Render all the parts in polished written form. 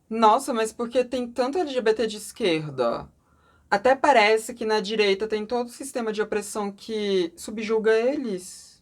Nossa, mas por que tem tanto LGBT de esquerda? Até parece que na direita tem todo o sistema de opressão que subjuga eles.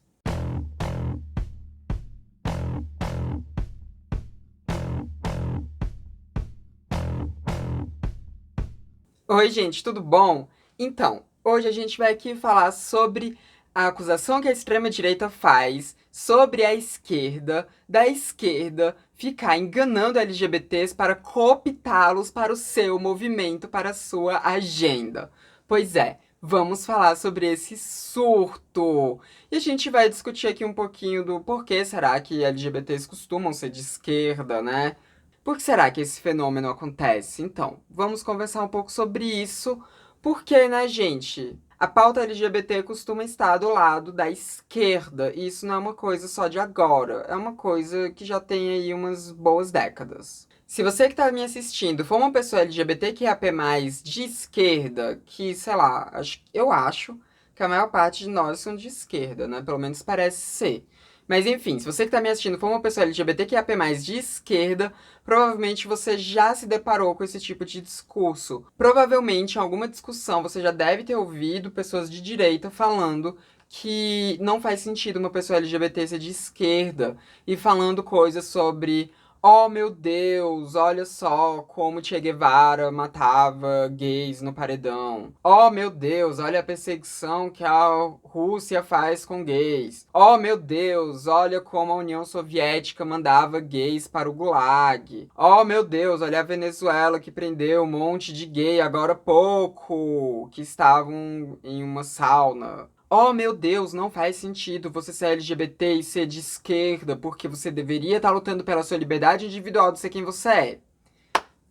Oi, gente, tudo bom? Então, hoje a gente vai aqui falar sobre a acusação que a extrema-direita faz sobre a esquerda, da esquerda ficar enganando LGBTs para cooptá-los para o seu movimento, para a sua agenda. Pois é, vamos falar sobre esse surto. E a gente vai discutir aqui um pouquinho do porquê será que LGBTs costumam ser de esquerda, né? Por que será que esse fenômeno acontece? Então, vamos conversar um pouco sobre isso, porque, né, gente? A pauta LGBT costuma estar do lado da esquerda, e isso não é uma coisa só de agora, é uma coisa que já tem aí umas boas décadas. Se você que está me assistindo for uma pessoa LGBT que é LGBTQIAP+, de esquerda, que, sei lá, eu acho que a maior parte de nós são de esquerda, né? Pelo menos parece ser. Mas enfim, se você que está me assistindo for uma pessoa LGBT que é LGBTQIAP+, de esquerda, provavelmente você já se deparou com esse tipo de discurso. Provavelmente, em alguma discussão, você já deve ter ouvido pessoas de direita falando que não faz sentido uma pessoa LGBT ser de esquerda e falando coisas sobre: oh meu Deus, olha só como Che Guevara matava gays no paredão. Oh meu Deus, olha a perseguição que a Rússia faz com gays. Oh meu Deus, olha como a União Soviética mandava gays para o Gulag. Oh meu Deus, olha a Venezuela que prendeu um monte de gay agora há pouco que estavam em uma sauna. Oh meu Deus, não faz sentido você ser LGBT e ser de esquerda, porque você deveria estar lutando pela sua liberdade individual de ser quem você é.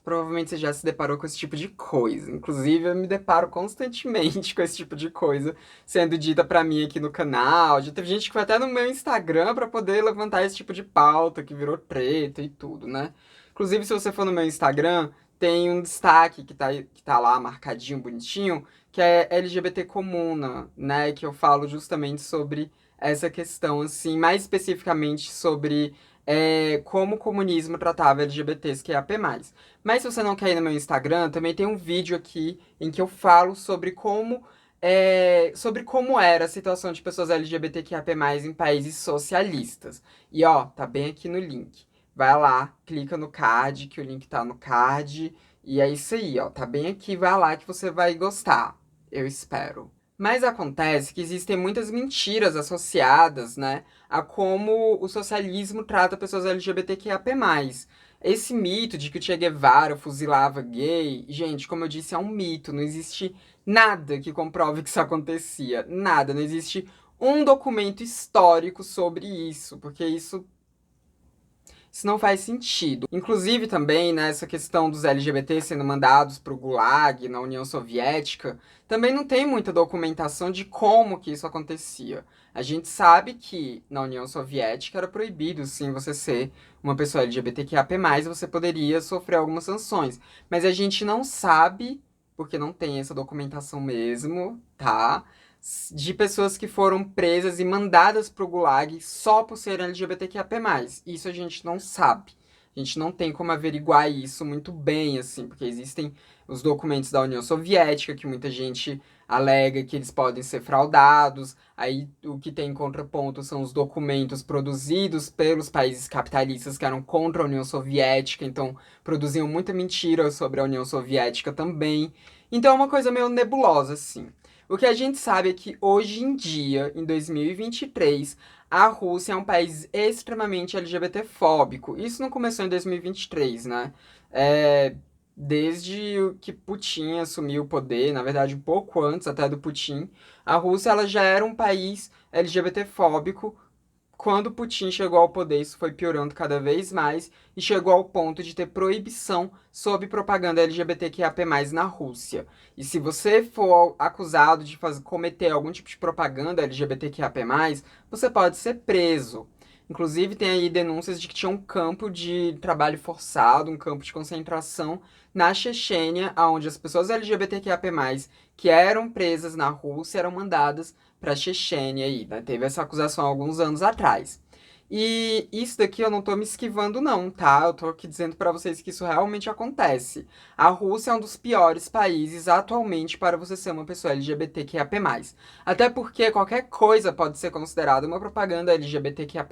Provavelmente você já se deparou com esse tipo de coisa. Inclusive, eu me deparo constantemente com esse tipo de coisa sendo dita pra mim aqui no canal. Já teve gente que foi até no meu Instagram pra poder levantar esse tipo de pauta que virou treta e tudo, né? Inclusive, se você for no meu Instagram, tem um destaque que tá lá marcadinho, bonitinho, que é LGBT Comuna, né? Que eu falo justamente sobre essa questão, assim, mais especificamente sobre como o comunismo tratava LGBTs que é AP+. Mas se você não quer ir no meu Instagram, também tem um vídeo aqui em que eu falo sobre como era a situação de pessoas LGBTQIAP+, em países socialistas. E ó, tá bem aqui no link. Vai lá, clica no card, que o link tá no card. E é isso aí, ó. Tá bem aqui, vai lá que você vai gostar. Eu espero. Mas acontece que existem muitas mentiras associadas, né, a como o socialismo trata pessoas LGBTQIAP+. Esse mito de que o Che Guevara fuzilava gay, gente, como eu disse, é um mito. Não existe nada que comprove que isso acontecia. Nada. Não existe um documento histórico sobre isso, porque isso não faz sentido. Inclusive também, né, essa questão dos LGBT sendo mandados para o Gulag na União Soviética, também não tem muita documentação de como que isso acontecia. A gente sabe que na União Soviética era proibido, sim, você ser uma pessoa LGBTQIAP+, você poderia sofrer algumas sanções. Mas a gente não sabe, porque não tem essa documentação mesmo, tá? De pessoas que foram presas e mandadas pro Gulag só por serem LGBTQIAP+. Isso a gente não sabe. A gente não tem como averiguar isso muito bem, assim, porque existem os documentos da União Soviética, que muita gente alega que eles podem ser fraudados. Aí o que tem em contraponto são os documentos produzidos pelos países capitalistas que eram contra a União Soviética, então produziam muita mentira sobre a União Soviética também. Então é uma coisa meio nebulosa, assim. O que a gente sabe é que hoje em dia, em 2023, a Rússia é um país extremamente LGBTfóbico. Isso não começou em 2023, né? É, desde que Putin assumiu o poder, na verdade um pouco antes até do Putin, a Rússia ela já era um país LGBTfóbico. Quando Putin chegou ao poder, isso foi piorando cada vez mais e chegou ao ponto de ter proibição sobre propaganda LGBTQIAP+, na Rússia. E se você for acusado de cometer algum tipo de propaganda LGBTQIAP+, você pode ser preso. Inclusive, tem aí denúncias de que tinha um campo de trabalho forçado, um campo de concentração na Chechênia, onde as pessoas LGBTQIAP+, que eram presas na Rússia, eram mandadas para a Chechênia aí, né? Teve essa acusação há alguns anos atrás. E isso daqui eu não tô me esquivando não, tá? Eu tô aqui dizendo pra vocês que isso realmente acontece. A Rússia é um dos piores países atualmente para você ser uma pessoa LGBTQIA+. Até porque qualquer coisa pode ser considerada uma propaganda LGBTQIA+.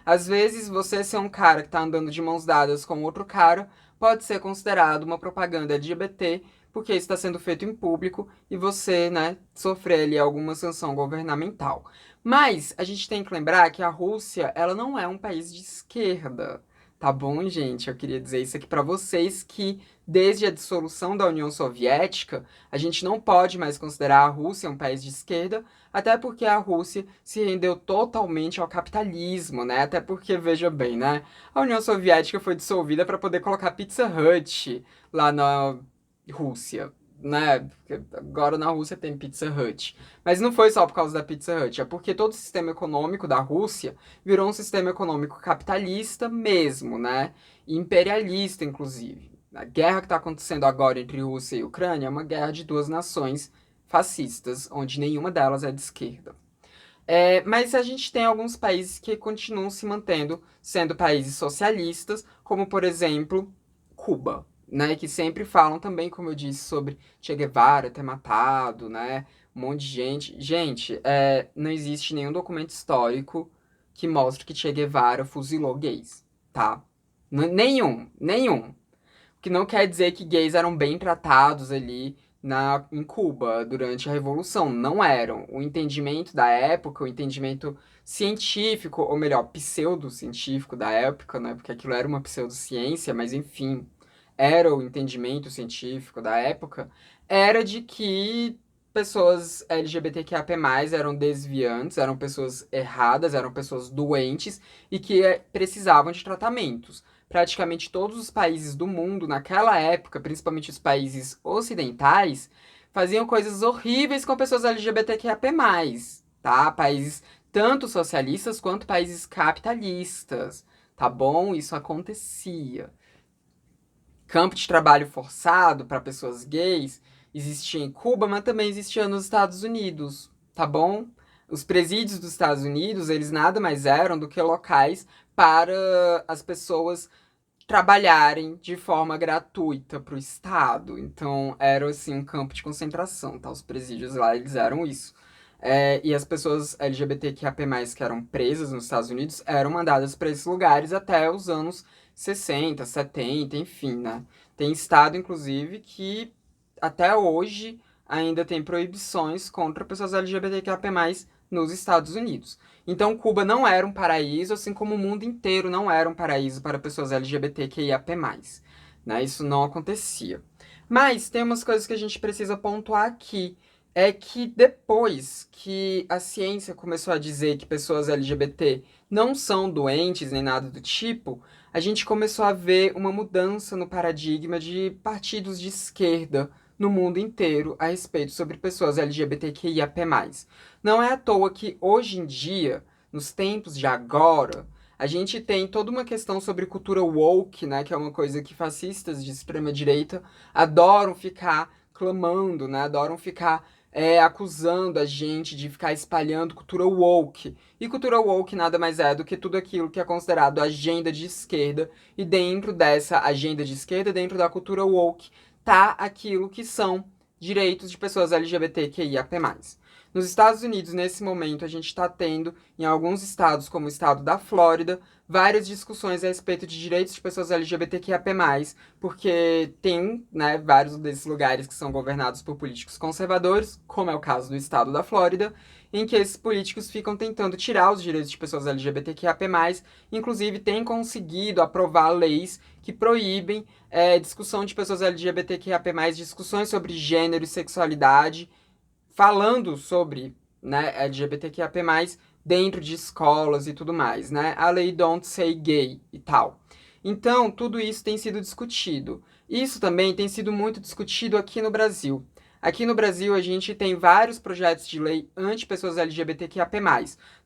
Às vezes, você ser um cara que tá andando de mãos dadas com outro cara pode ser considerado uma propaganda LGBT, porque isso está sendo feito em público e você, né, sofrer ali alguma sanção governamental. Mas a gente tem que lembrar que a Rússia, ela não é um país de esquerda, tá bom, gente? Eu queria dizer isso aqui pra vocês que desde a dissolução da União Soviética, a gente não pode mais considerar a Rússia um país de esquerda, até porque a Rússia se rendeu totalmente ao capitalismo, né? Até porque, veja bem, né? A União Soviética foi dissolvida para poder colocar Pizza Hut lá na Rússia, né? Porque agora na Rússia tem Pizza Hut. Mas não foi só por causa da Pizza Hut, é porque todo o sistema econômico da Rússia virou um sistema econômico capitalista mesmo, né? E imperialista, inclusive. A guerra que está acontecendo agora entre Rússia e Ucrânia é uma guerra de duas nações fascistas, onde nenhuma delas é de esquerda. Mas a gente tem alguns países que continuam se mantendo sendo países socialistas, como por exemplo Cuba, né? Que sempre falam também, como eu disse, sobre Che Guevara ter matado, né? Um monte de gente. Gente, não existe nenhum documento histórico que mostre que Che Guevara fuzilou gays, tá? Nenhum. O que não quer dizer que gays eram bem tratados ali em Cuba durante a Revolução. Não eram. O entendimento da época, o entendimento científico, ou melhor, pseudocientífico da época, né? Porque aquilo era uma pseudociência, mas enfim, era o entendimento científico da época, era de que pessoas LGBTQIA+, eram desviantes, eram pessoas erradas, eram pessoas doentes e que precisavam de tratamentos. Praticamente todos os países do mundo, naquela época, principalmente os países ocidentais, faziam coisas horríveis com pessoas LGBTQIA+, tá? Países tanto socialistas quanto países capitalistas, tá bom? Isso acontecia. Campo de trabalho forçado para pessoas gays existia em Cuba, mas também existia nos Estados Unidos, tá bom? Os presídios dos Estados Unidos, eles nada mais eram do que locais para as pessoas trabalharem de forma gratuita para o Estado. Então, era assim um campo de concentração, tá? Os presídios lá, eles eram isso. E as pessoas LGBTQIA+, que eram presas nos Estados Unidos, eram mandadas para esses lugares até os anos 60, 70, enfim, né? Tem estado, inclusive, que até hoje ainda tem proibições contra pessoas LGBTQIA+, nos Estados Unidos. Então, Cuba não era um paraíso, assim como o mundo inteiro não era um paraíso para pessoas LGBTQIA+, né? Isso não acontecia. Mas tem umas coisas que a gente precisa pontuar aqui. É que depois que a ciência começou a dizer que pessoas LGBT não são doentes nem nada do tipo, a gente começou a ver uma mudança no paradigma de partidos de esquerda no mundo inteiro a respeito sobre pessoas LGBTQIAP+. Não é à toa que hoje em dia, nos tempos de agora, a gente tem toda uma questão sobre cultura woke, né, que é uma coisa que fascistas de extrema direita adoram ficar clamando, né, adoram ficar acusando a gente de ficar espalhando cultura woke. E cultura woke nada mais é do que tudo aquilo que é considerado agenda de esquerda. E dentro dessa agenda de esquerda, dentro da cultura woke, tá aquilo que são direitos de pessoas LGBTQIAP+. Nos Estados Unidos, nesse momento, a gente está tendo, em alguns estados, como o estado da Flórida, várias discussões a respeito de direitos de pessoas LGBTQIAP+, porque tem, né, vários desses lugares que são governados por políticos conservadores, como é o caso do estado da Flórida, em que esses políticos ficam tentando tirar os direitos de pessoas LGBTQIAP+, inclusive têm conseguido aprovar leis que proíbem discussão de pessoas LGBTQIAP+, discussões sobre gênero e sexualidade, falando sobre, né, LGBTQIAP+, dentro de escolas e tudo mais, né? A lei Don't Say Gay e tal. Então, tudo isso tem sido discutido. Isso também tem sido muito discutido aqui no Brasil. Aqui no Brasil, a gente tem vários projetos de lei anti-pessoas LGBTQIAP+.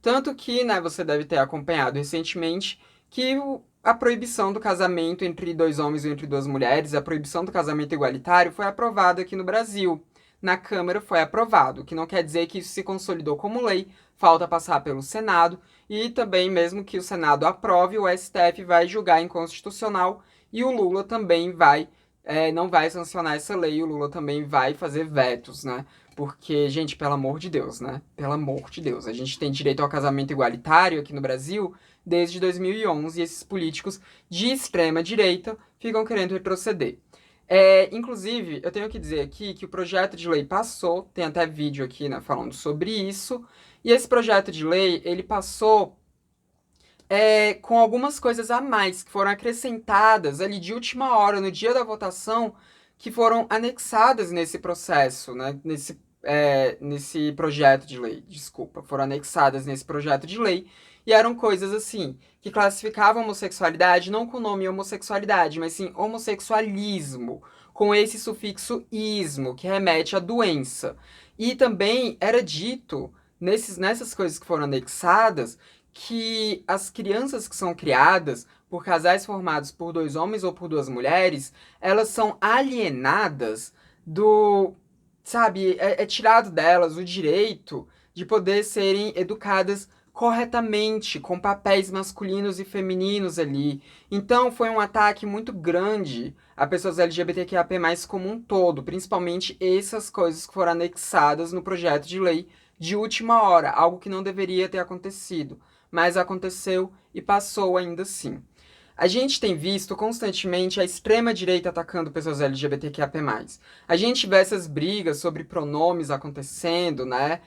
Tanto que, né, você deve ter acompanhado recentemente que a proibição do casamento entre dois homens ou entre duas mulheres, a proibição do casamento igualitário foi aprovada aqui no Brasil. na Câmara foi aprovado, o que não quer dizer que isso se consolidou como lei, falta passar pelo Senado, e também, mesmo que o Senado aprove, o STF vai julgar inconstitucional e o Lula também não vai sancionar essa lei, o Lula também vai fazer vetos, né? Porque, gente, pelo amor de Deus, né? Pelo amor de Deus, a gente tem direito ao casamento igualitário aqui no Brasil desde 2011 e esses políticos de extrema direita ficam querendo retroceder. Inclusive, eu tenho que dizer aqui que o projeto de lei passou, tem até vídeo aqui, né, falando sobre isso, e esse projeto de lei, ele passou com algumas coisas a mais, que foram acrescentadas ali de última hora, no dia da votação, que foram anexadas nesse processo, né, nesse projeto de lei, desculpa, foram anexadas nesse projeto de lei, e eram coisas assim, que classificavam homossexualidade não com o nome homossexualidade, mas sim homossexualismo, com esse sufixo ismo, que remete à doença. E também era dito, nessas coisas que foram anexadas, que as crianças que são criadas por casais formados por dois homens ou por duas mulheres, elas são alienadas do, sabe, é tirado delas o direito de poder serem educadas corretamente, com papéis masculinos e femininos ali. Então foi um ataque muito grande a pessoas LGBTQIA+, como um todo, principalmente essas coisas que foram anexadas no projeto de lei de última hora, algo que não deveria ter acontecido, mas aconteceu e passou ainda assim. A gente tem visto constantemente a extrema-direita atacando pessoas LGBTQIA+. A gente vê essas brigas sobre pronomes acontecendo, né?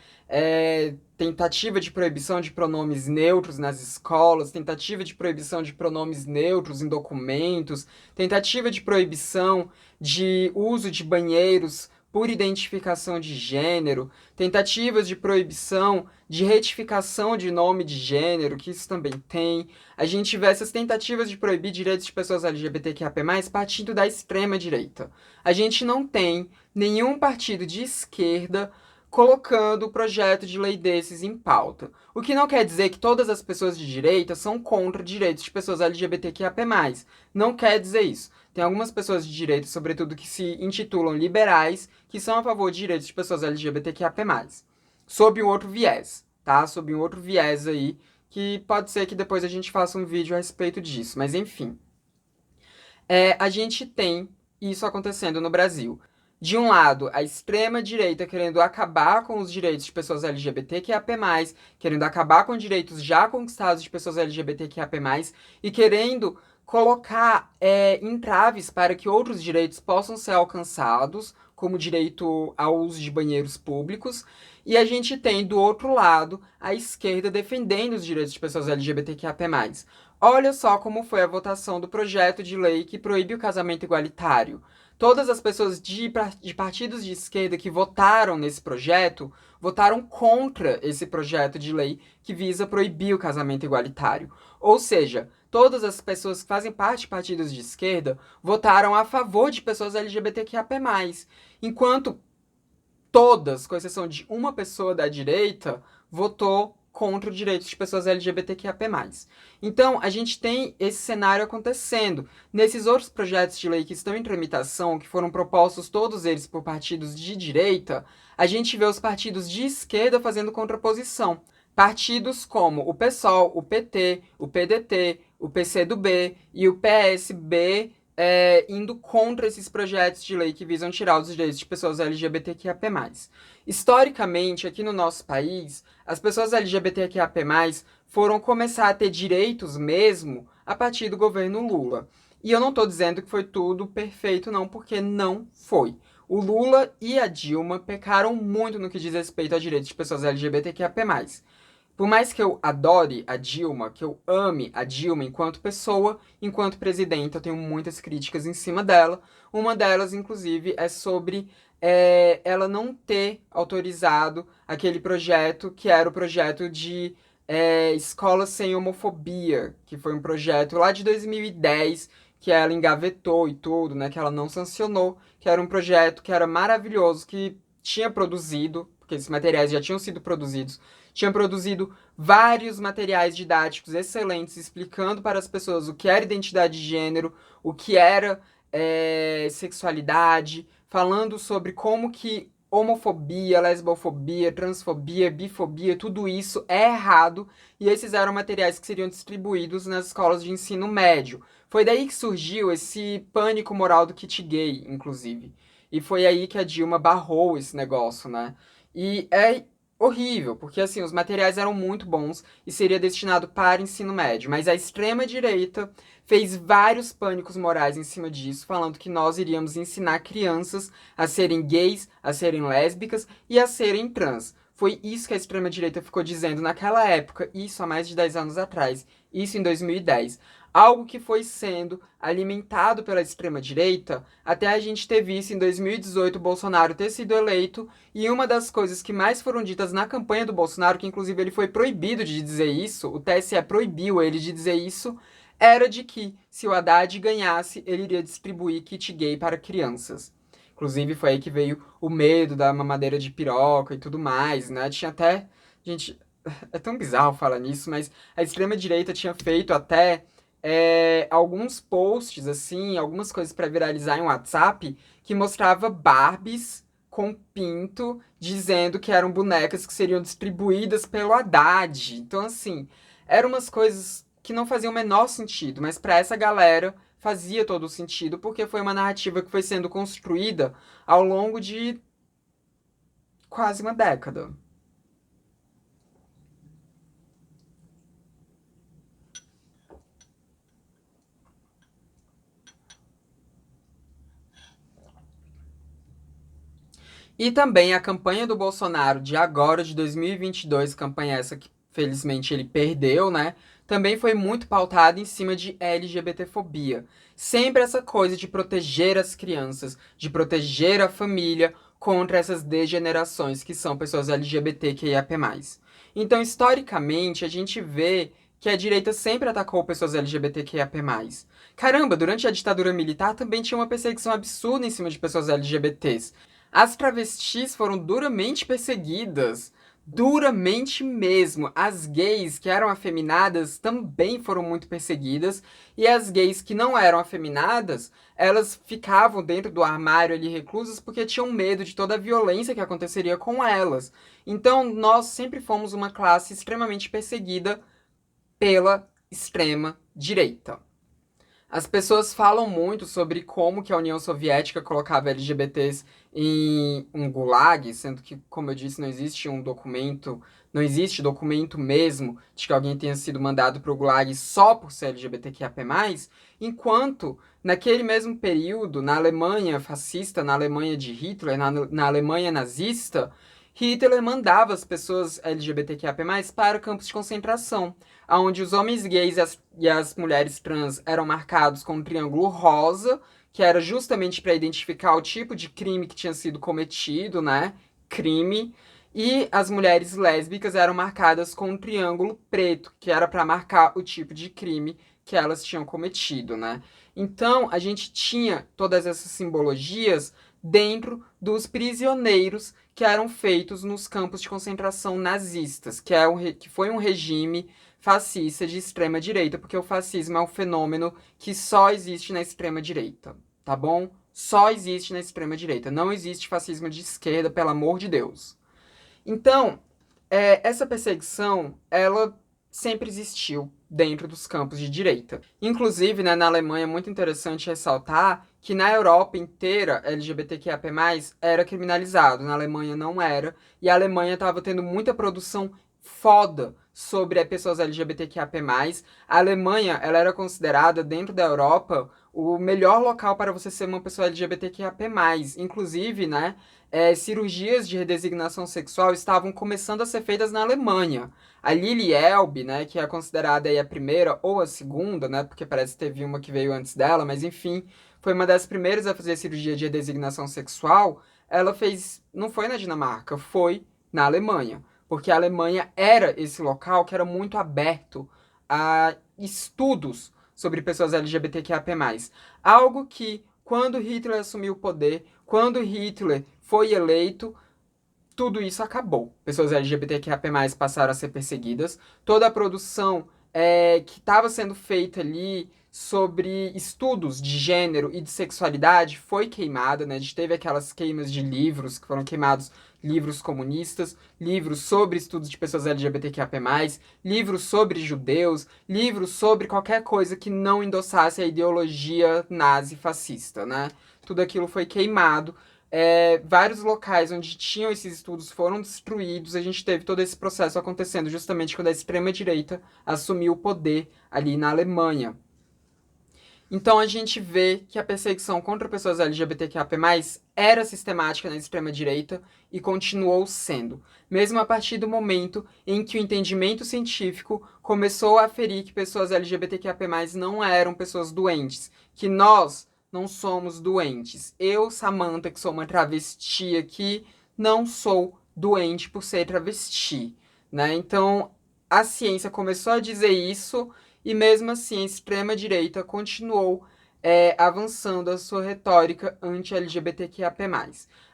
Tentativa de proibição de pronomes neutros nas escolas, tentativa de proibição de pronomes neutros em documentos, tentativa de proibição de uso de banheiros por identificação de gênero, tentativas de proibição de retificação de nome de gênero, que isso também tem. A gente vê essas tentativas de proibir direitos de pessoas LGBTQIA+, partindo da extrema-direita. A gente não tem nenhum partido de esquerda colocando o projeto de lei desses em pauta. O que não quer dizer que todas as pessoas de direita são contra direitos de pessoas LGBTQIA+. Não quer dizer isso. Tem algumas pessoas de direita, sobretudo, que se intitulam liberais, que são a favor de direitos de pessoas LGBTQIA+. Sob um outro viés, tá? Sob um outro viés aí, que pode ser que depois a gente faça um vídeo a respeito disso. Mas, enfim. A gente tem isso acontecendo no Brasil. De um lado, a extrema-direita querendo acabar com os direitos de pessoas LGBTQIA+, querendo acabar com direitos já conquistados de pessoas LGBTQIA+, e querendo colocar entraves para que outros direitos possam ser alcançados, como o direito ao uso de banheiros públicos. E a gente tem, do outro lado, a esquerda defendendo os direitos de pessoas LGBTQIA+. Olha só como foi a votação do projeto de lei que proíbe o casamento igualitário. Todas as pessoas de partidos de esquerda que votaram nesse projeto votaram contra esse projeto de lei que visa proibir o casamento igualitário. Ou seja, todas as pessoas que fazem parte de partidos de esquerda votaram a favor de pessoas LGBTQIA+, enquanto todas, com exceção de uma pessoa da direita, votou contra o direito de pessoas LGBTQIA+. Então, a gente tem esse cenário acontecendo. Nesses outros projetos de lei que estão em tramitação, que foram propostos todos eles por partidos de direita, a gente vê os partidos de esquerda fazendo contraposição. Partidos como o PSOL, o PT, o PDT, o PCdoB e o PSB indo contra esses projetos de lei que visam tirar os direitos de pessoas LGBTQIA+. Historicamente, aqui no nosso país, as pessoas LGBTQIA+, foram começar a ter direitos mesmo a partir do governo Lula. E eu não estou dizendo que foi tudo perfeito, não, porque não foi. O Lula e a Dilma pecaram muito no que diz respeito a direitos de pessoas LGBTQIA+. Por mais que eu adore a Dilma, que eu ame a Dilma enquanto pessoa, enquanto presidenta, eu tenho muitas críticas em cima dela. Uma delas, inclusive, é sobre ela não ter autorizado aquele projeto que era o projeto de Escola Sem Homofobia, que foi um projeto lá de 2010 que ela engavetou e tudo, né, que ela não sancionou, que era um projeto que era maravilhoso, que tinha produzido, porque esses materiais já tinham sido produzidos, tinha produzido vários materiais didáticos excelentes explicando para as pessoas o que era identidade de gênero, o que era sexualidade, falando sobre como que homofobia, lesbofobia, transfobia, bifobia, tudo isso é errado, e esses eram materiais que seriam distribuídos nas escolas de ensino médio. Foi daí que surgiu esse pânico moral do kit gay, inclusive. E foi aí que a Dilma barrou esse negócio, né? E é horrível, porque assim, os materiais eram muito bons e seria destinado para ensino médio, mas a extrema direita fez vários pânicos morais em cima disso, falando que nós iríamos ensinar crianças a serem gays, a serem lésbicas e a serem trans. Foi isso que a extrema-direita ficou dizendo naquela época, isso há mais de 10 anos atrás, isso em 2010. Algo que foi sendo alimentado pela extrema-direita até a gente ter visto em 2018 o Bolsonaro ter sido eleito, e uma das coisas que mais foram ditas na campanha do Bolsonaro, que inclusive ele foi proibido de dizer isso, o TSE proibiu ele de dizer isso, era de que, se o Haddad ganhasse, ele iria distribuir kit gay para crianças. Inclusive, foi aí que veio o medo da mamadeira de piroca e tudo mais, né? Tinha até. Gente, é tão bizarro falar nisso, mas a extrema-direita tinha feito até alguns posts, assim, algumas coisas para viralizar em WhatsApp, que mostrava Barbies com pinto, dizendo que eram bonecas que seriam distribuídas pelo Haddad. Então, assim, eram umas coisas que não faziam o menor sentido, mas para essa galera fazia todo o sentido, porque foi uma narrativa que foi sendo construída ao longo de quase uma década. E também a campanha do Bolsonaro de agora, de 2022, campanha essa que felizmente ele perdeu, né? Também foi muito pautada em cima de LGBTfobia. Sempre essa coisa de proteger as crianças, de proteger a família contra essas degenerações que são pessoas LGBTQIAP+. Então, historicamente, a gente vê que a direita sempre atacou pessoas LGBTQIAP+. Caramba, durante a ditadura militar também tinha uma perseguição absurda em cima de pessoas LGBTs. As travestis foram duramente perseguidas. Duramente mesmo. As gays que eram afeminadas também foram muito perseguidas. E as gays que não eram afeminadas, elas ficavam dentro do armário ali reclusas porque tinham medo de toda a violência que aconteceria com elas. Então nós sempre fomos uma classe extremamente perseguida pela extrema direita. As pessoas falam muito sobre como que a União Soviética colocava LGBTs em um gulag, sendo que, como eu disse, não existe um documento, não existe documento mesmo de que alguém tenha sido mandado para o gulag só por ser LGBTQIA+, enquanto naquele mesmo período, na Alemanha fascista, na Alemanha de Hitler, na Alemanha nazista, Hitler mandava as pessoas LGBTQIA+, para campos de concentração, onde os homens gays e as mulheres trans eram marcados com um triângulo rosa, que era justamente para identificar o tipo de crime que tinha sido cometido, né? Crime. E as mulheres lésbicas eram marcadas com um triângulo preto, que era para marcar o tipo de crime que elas tinham cometido, né? Então, a gente tinha todas essas simbologias dentro dos prisioneiros que eram feitos nos campos de concentração nazistas, que foi um regime fascista de extrema direita, porque o fascismo é um fenômeno que só existe na extrema direita, tá bom? Só existe na extrema direita. Não existe fascismo de esquerda, pelo amor de Deus. Então, essa perseguição, ela sempre existiu dentro dos campos de direita. Inclusive, né, na Alemanha, é muito interessante ressaltar que na Europa inteira, LGBTQIAP+, era criminalizado. Na Alemanha não era. E a Alemanha estava tendo muita produção foda sobre pessoas LGBTQIAP+. A Alemanha, ela era considerada, dentro da Europa, o melhor local para você ser uma pessoa LGBTQIAP+. Inclusive, né, cirurgias de redesignação sexual estavam começando a ser feitas na Alemanha. A Lili Elbe, né, que é considerada aí a primeira ou a segunda, né, porque parece que teve uma que veio antes dela, mas enfim, foi uma das primeiras a fazer cirurgia de redesignação sexual. Ela fez, não foi na Dinamarca, foi na Alemanha, porque a Alemanha era esse local que era muito aberto a estudos sobre pessoas LGBTQIA+. Algo que, quando Hitler assumiu o poder, quando Hitler foi eleito, tudo isso acabou. Pessoas LGBTQIA+, passaram a ser perseguidas. Toda a produção que estava sendo feita ali sobre estudos de gênero e de sexualidade foi queimada, né? A gente teve aquelas queimas de livros, que foram queimados livros comunistas, livros sobre estudos de pessoas LGBTQIA+, livros sobre judeus, livros sobre qualquer coisa que não endossasse a ideologia nazi-fascista, né? Tudo aquilo foi queimado. Vários locais onde tinham esses estudos foram destruídos. A gente teve todo esse processo acontecendo justamente quando a extrema-direita assumiu o poder ali na Alemanha. Então a gente vê que a perseguição contra pessoas LGBTQIA+, era sistemática na extrema-direita e continuou sendo, mesmo a partir do momento em que o entendimento científico começou a aferir que pessoas LGBTQIA+, não eram pessoas doentes, que nós não somos doentes. Eu, Samantha, que sou uma travesti aqui, não sou doente por ser travesti, né? Então a ciência começou a dizer isso e mesmo assim a extrema-direita continuou avançando a sua retórica anti-LGBTQIA+.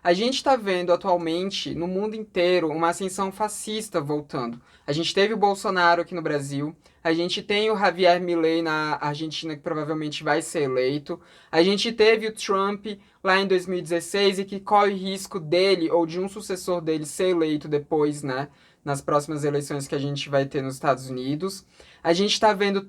A gente está vendo atualmente, no mundo inteiro, uma ascensão fascista voltando. A gente teve o Bolsonaro aqui no Brasil, a gente tem o Javier Milei na Argentina, que provavelmente vai ser eleito, a gente teve o Trump lá em 2016 e que corre risco dele ou de um sucessor dele ser eleito depois, né, nas próximas eleições que a gente vai ter nos Estados Unidos. A gente está vendo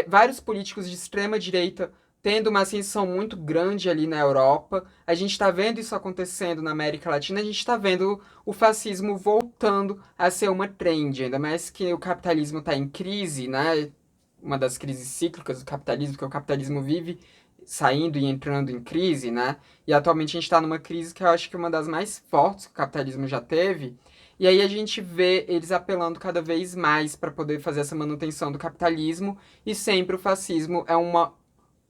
vários políticos de extrema direita tendo uma ascensão muito grande ali na Europa. A gente está vendo isso acontecendo na América Latina. A gente está vendo o fascismo voltando a ser uma trend, ainda mais que o capitalismo está em crise, né? Uma das crises cíclicas do capitalismo, que o capitalismo vive saindo e entrando em crise, né? E atualmente a gente está numa crise que eu acho que é uma das mais fortes que o capitalismo já teve. E aí a gente vê eles apelando cada vez mais para poder fazer essa manutenção do capitalismo, e sempre o fascismo é uma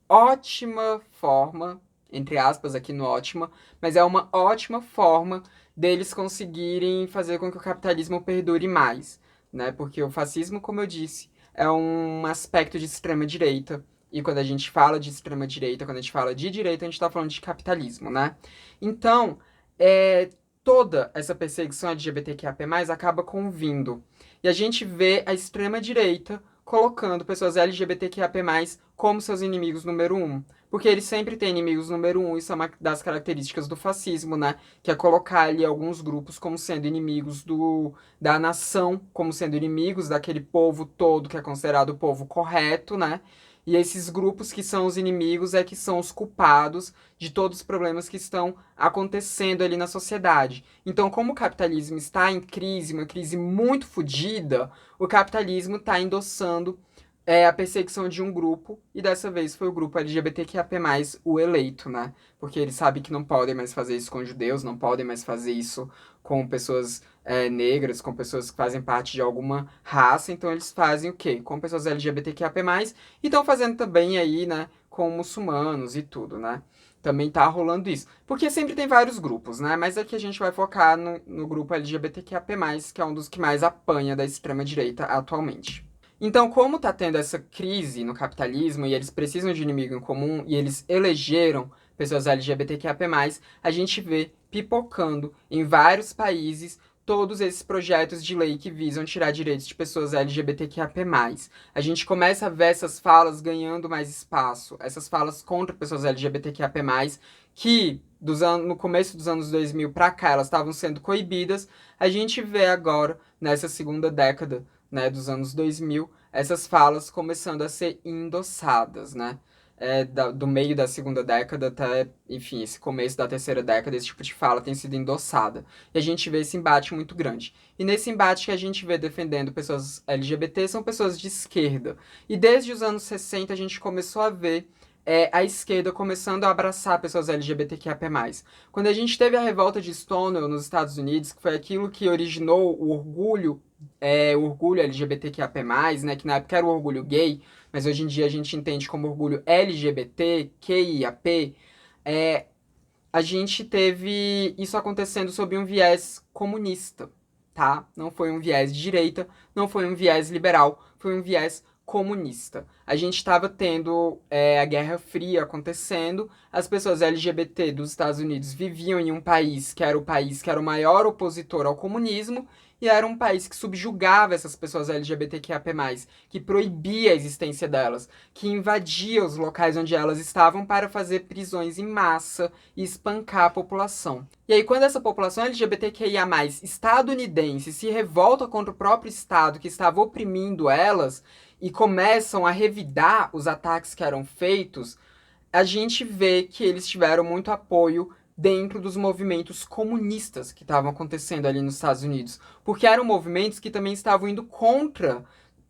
ótima forma, entre aspas aqui no ótima, mas é uma ótima forma deles conseguirem fazer com que o capitalismo perdure mais, né? Porque o fascismo, como eu disse, é um aspecto de extrema direita. E quando a gente fala de extrema direita, quando a gente fala de direita, a gente está falando de capitalismo, né? Então, toda essa perseguição LGBTQIA+, acaba convindo. E a gente vê a extrema-direita colocando pessoas LGBTQIA+, como seus inimigos número um. Porque eles sempre têm inimigos número um, isso é uma das características do fascismo, né? Que é colocar ali alguns grupos como sendo inimigos da nação, como sendo inimigos daquele povo todo que é considerado o povo correto, né? E esses grupos que são os inimigos que são os culpados de todos os problemas que estão acontecendo ali na sociedade. Então, como o capitalismo está em crise, uma crise muito fodida, o capitalismo está endossando a perseguição de um grupo, e dessa vez foi o grupo LGBTQIA+, o eleito, né? Porque eles sabem que não podem mais fazer isso com judeus, não podem mais fazer isso com pessoas negras, com pessoas que fazem parte de alguma raça, então eles fazem o quê? Com pessoas LGBTQIA+, e estão fazendo também aí, né, com muçulmanos e tudo, né? Também tá rolando isso. Porque sempre tem vários grupos, né? Mas aqui a gente vai focar no grupo LGBTQIA+, que é um dos que mais apanha da extrema-direita atualmente. Então, como tá tendo essa crise no capitalismo e eles precisam de inimigo em comum e eles elegeram pessoas LGBTQIA+, a gente vê pipocando em vários países todos esses projetos de lei que visam tirar direitos de pessoas LGBTQIA+. A gente começa a ver essas falas ganhando mais espaço, essas falas contra pessoas LGBTQIA+, que no começo dos anos 2000 para cá elas estavam sendo coibidas. A gente vê agora, nessa segunda década, né, dos anos 2000, essas falas começando a ser endossadas, né? Do meio da segunda década até, enfim, esse começo da terceira década, esse tipo de fala tem sido endossada. E a gente vê esse embate muito grande. E nesse embate que a gente vê defendendo pessoas LGBT são pessoas de esquerda. E desde os anos 60 a gente começou a ver a esquerda começando a abraçar pessoas LGBTQIA+. Quando a gente teve a revolta de Stonewall nos Estados Unidos, que foi aquilo que originou o orgulho LGBTQIA+, né, que na época era o orgulho gay, mas hoje em dia a gente entende como orgulho LGBT, QIAP, a gente teve isso acontecendo sob um viés comunista, tá? Não foi um viés de direita, não foi um viés liberal, foi um viés comunista. A gente estava tendo a Guerra Fria acontecendo, as pessoas LGBT dos Estados Unidos viviam em um país que era o maior opositor ao comunismo, e era um país que subjugava essas pessoas LGBTQIAP+, que proibia a existência delas, que invadia os locais onde elas estavam para fazer prisões em massa e espancar a população. E aí, quando essa população LGBTQIA+, estadunidense, se revolta contra o próprio Estado que estava oprimindo elas e começam a revidar os ataques que eram feitos, a gente vê que eles tiveram muito apoio dentro dos movimentos comunistas que estavam acontecendo ali nos Estados Unidos. Porque eram movimentos que também estavam indo contra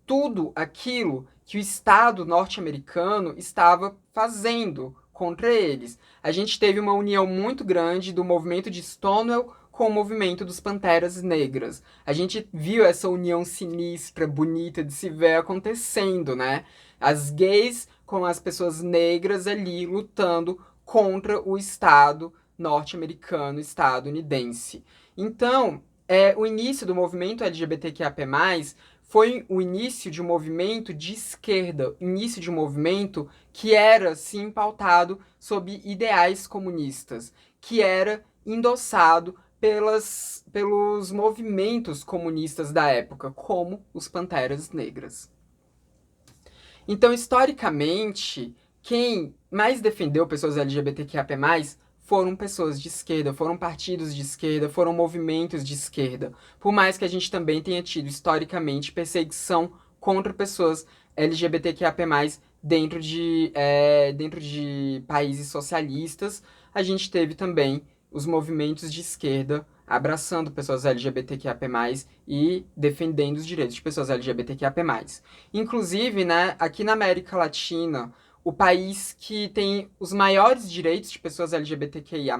tudo aquilo que o Estado norte-americano estava fazendo contra eles. A gente teve uma união muito grande do movimento de Stonewall com o movimento dos Panteras Negras. A gente viu essa união sinistra, bonita de se ver acontecendo, né? As gays com as pessoas negras ali lutando contra o Estado norte-americano, estadunidense. Então, o início do movimento LGBTQIAP+, foi o início de um movimento de esquerda, início de um movimento que era, sim, pautado sob ideais comunistas, que era endossado pelos movimentos comunistas da época, como os Panteras Negras. Então, historicamente, quem mais defendeu pessoas LGBTQIAP+, foram pessoas de esquerda, foram partidos de esquerda, foram movimentos de esquerda. Por mais que a gente também tenha tido, historicamente, perseguição contra pessoas LGBTQIAP+, dentro de países socialistas, a gente teve também os movimentos de esquerda abraçando pessoas LGBTQIAP+, e defendendo os direitos de pessoas LGBTQIAP+. Inclusive, né, aqui na América Latina, o país que tem os maiores direitos de pessoas LGBTQIA+,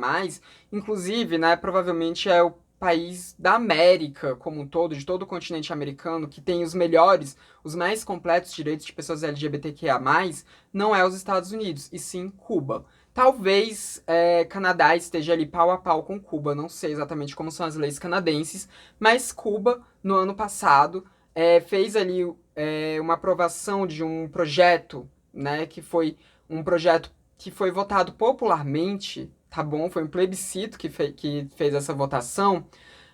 inclusive, né, provavelmente é o país da América como um todo, de todo o continente americano, que tem os melhores, os mais completos direitos de pessoas LGBTQIA+, não é os Estados Unidos, e sim Cuba. Talvez Canadá esteja ali pau a pau com Cuba, não sei exatamente como são as leis canadenses, mas Cuba, no ano passado, fez ali uma aprovação de um projeto, né, que foi um projeto que foi votado popularmente, tá bom? Foi um plebiscito que fez essa votação,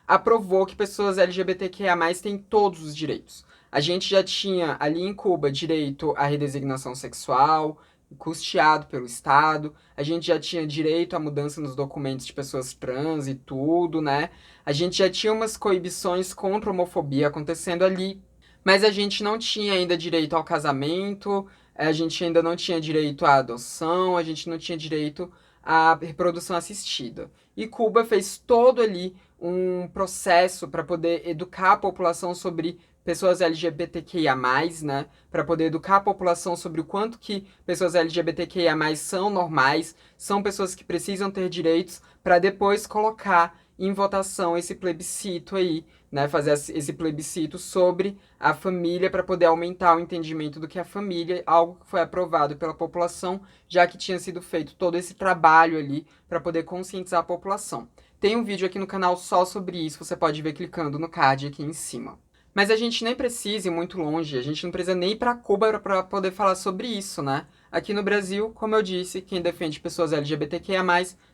aprovou que pessoas LGBTQIA+, têm todos os direitos. A gente já tinha ali em Cuba direito à redesignação sexual, custeado pelo Estado, a gente já tinha direito à mudança nos documentos de pessoas trans e tudo, né? A gente já tinha umas coibições contra a homofobia acontecendo ali, mas a gente não tinha ainda direito ao casamento, a gente ainda não tinha direito à adoção, a gente não tinha direito à reprodução assistida. E Cuba fez todo ali um processo para poder educar a população sobre pessoas LGBTQIA+, né? Para poder educar a população sobre o quanto que pessoas LGBTQIA+, são normais, são pessoas que precisam ter direitos, para depois colocar em votação esse plebiscito aí, né? Fazer esse plebiscito sobre a família para poder aumentar o entendimento do que é a família, algo que foi aprovado pela população, já que tinha sido feito todo esse trabalho ali para poder conscientizar a população. Tem um vídeo aqui no canal só sobre isso, você pode ver clicando no card aqui em cima. Mas a gente nem precisa ir muito longe, a gente não precisa nem ir para Cuba para poder falar sobre isso, né? Aqui no Brasil, como eu disse, quem defende pessoas LGBTQIA+,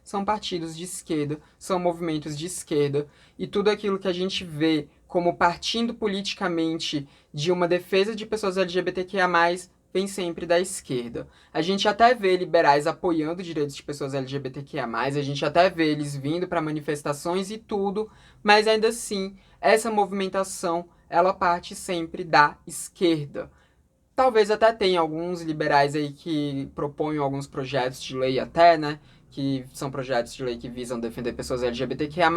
são partidos de esquerda, são movimentos de esquerda, e tudo aquilo que a gente vê como partindo politicamente de uma defesa de pessoas LGBTQIA+, vem sempre da esquerda. A gente até vê liberais apoiando direitos de pessoas LGBTQIA+, a gente até vê eles vindo para manifestações e tudo, mas ainda assim, essa movimentação, ela parte sempre da esquerda. Talvez até tenha alguns liberais aí que proponham alguns projetos de lei até, né? Que são projetos de lei que visam defender pessoas LGBTQIA+,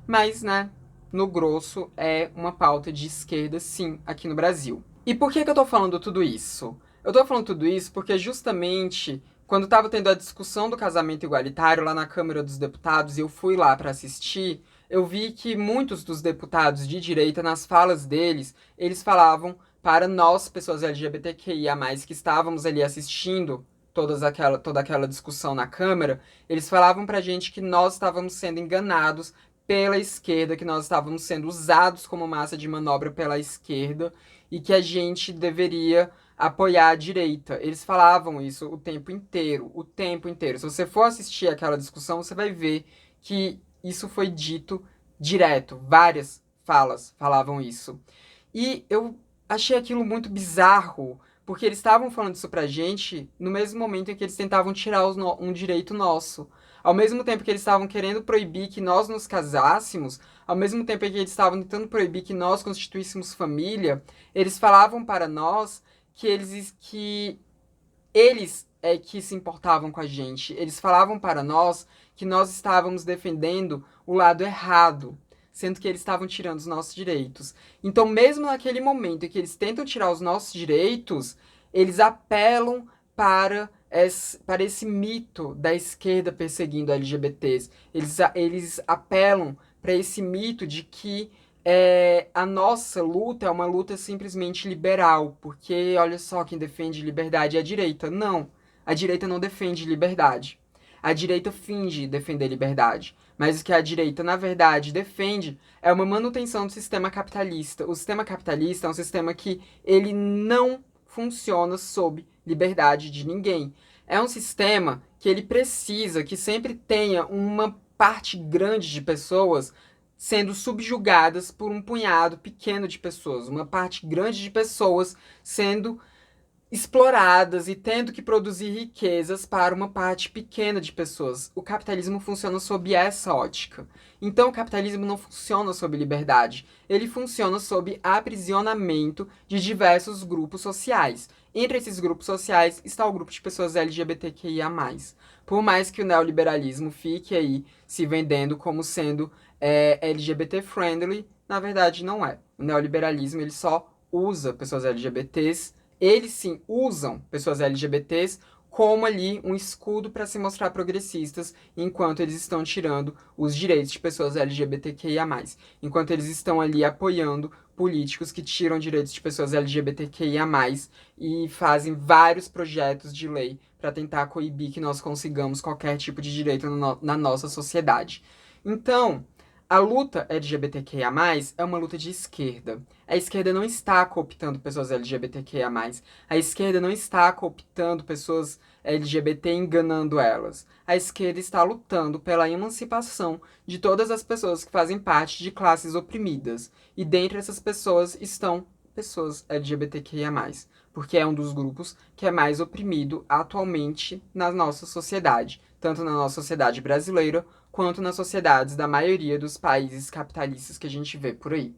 mas, né, no grosso é uma pauta de esquerda, sim, aqui no Brasil. E por que eu tô falando tudo isso? Eu tô falando tudo isso porque justamente quando tava tendo a discussão do casamento igualitário lá na Câmara dos Deputados e eu fui lá para assistir, eu vi que muitos dos deputados de direita, nas falas deles, eles falavam para nós, pessoas LGBTQIA+, que estávamos ali assistindo toda aquela discussão na Câmara, eles falavam pra gente que nós estávamos sendo enganados pela esquerda, que nós estávamos sendo usados como massa de manobra pela esquerda e que a gente deveria apoiar a direita. Eles falavam isso o tempo inteiro, o tempo inteiro. Se você for assistir aquela discussão, você vai ver que isso foi dito direto, várias falas falavam isso. E eu achei aquilo muito bizarro, porque eles estavam falando isso pra gente no mesmo momento em que eles tentavam tirar um direito nosso. Ao mesmo tempo que eles estavam querendo proibir que nós nos casássemos, ao mesmo tempo em que eles estavam tentando proibir que nós constituíssemos família, eles falavam para nós que eles é que se importavam com a gente. Eles falavam para nós que nós estávamos defendendo o lado errado, sendo que eles estavam tirando os nossos direitos. Então, mesmo naquele momento em que eles tentam tirar os nossos direitos, eles apelam para esse mito da esquerda perseguindo LGBTs. Eles apelam para esse mito de que a nossa luta é uma luta simplesmente liberal, porque olha só quem defende liberdade é a direita. Não, a direita não defende liberdade. A direita finge defender liberdade, mas o que a direita, na verdade, defende é uma manutenção do sistema capitalista. O sistema capitalista é um sistema que ele não funciona sob liberdade de ninguém. É um sistema que ele precisa que sempre tenha uma parte grande de pessoas sendo subjugadas por um punhado pequeno de pessoas, uma parte grande de pessoas sendo exploradas e tendo que produzir riquezas para uma parte pequena de pessoas. O capitalismo funciona sob essa ótica. Então, o capitalismo não funciona sob liberdade. Ele funciona sob aprisionamento de diversos grupos sociais. Entre esses grupos sociais está o grupo de pessoas LGBTQIA+. Por mais que o neoliberalismo fique aí se vendendo como sendo LGBT friendly, na verdade não é. O neoliberalismo ele só usa pessoas LGBTs. Eles sim usam pessoas LGBTs como ali um escudo para se mostrar progressistas, enquanto eles estão tirando os direitos de pessoas LGBTQIA+. Enquanto eles estão ali apoiando políticos que tiram direitos de pessoas LGBTQIA+, e fazem vários projetos de lei para tentar coibir que nós consigamos qualquer tipo de direito na nossa sociedade. Então, a luta LGBTQIA+, é uma luta de esquerda. A esquerda não está cooptando pessoas LGBTQIA+. A esquerda não está cooptando pessoas LGBT e enganando elas. A esquerda está lutando pela emancipação de todas as pessoas que fazem parte de classes oprimidas. E dentre essas pessoas estão pessoas LGBTQIA+, porque é um dos grupos que é mais oprimido atualmente na nossa sociedade, tanto na nossa sociedade brasileira quanto nas sociedades da maioria dos países capitalistas que a gente vê por aí.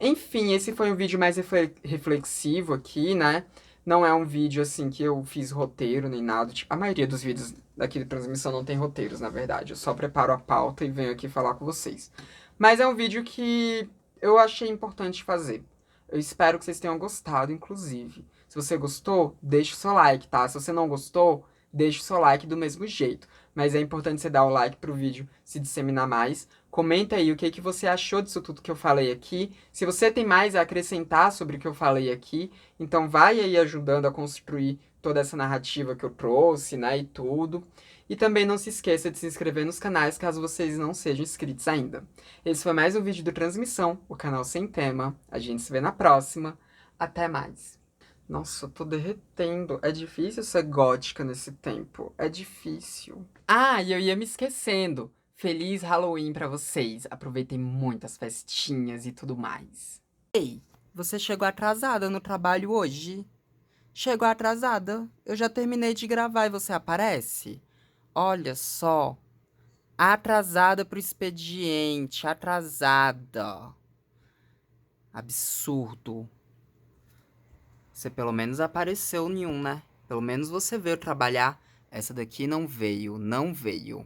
Enfim, esse foi um vídeo mais reflexivo aqui, né? Não é um vídeo, assim, que eu fiz roteiro nem nada. Tipo, a maioria dos vídeos daqui de transmissão não tem roteiros, na verdade. Eu só preparo a pauta e venho aqui falar com vocês. Mas é um vídeo que eu achei importante fazer. Eu espero que vocês tenham gostado, inclusive. Se você gostou, deixa o seu like, tá? Se você não gostou, deixa o seu like do mesmo jeito. Mas é importante você dar o like pro vídeo se disseminar mais. Comenta aí o que você achou disso tudo que eu falei aqui. Se você tem mais a acrescentar sobre o que eu falei aqui, então vai aí ajudando a construir toda essa narrativa que eu trouxe, né, e tudo. E também não se esqueça de se inscrever nos canais caso vocês não sejam inscritos ainda. Esse foi mais um vídeo do Transmissão, o canal sem tema. A gente se vê na próxima. Até mais. Nossa, eu tô derretendo. É difícil ser gótica nesse tempo. É difícil. Ah, e eu ia me esquecendo. Feliz Halloween pra vocês. Aproveitem muitas festinhas e tudo mais. Ei, você chegou atrasada no trabalho hoje? Chegou atrasada? Eu já terminei de gravar e você aparece? Olha só. Atrasada pro expediente. Atrasada. Absurdo. Você pelo menos apareceu em um, né? Pelo menos você veio trabalhar. Essa daqui não veio, não veio.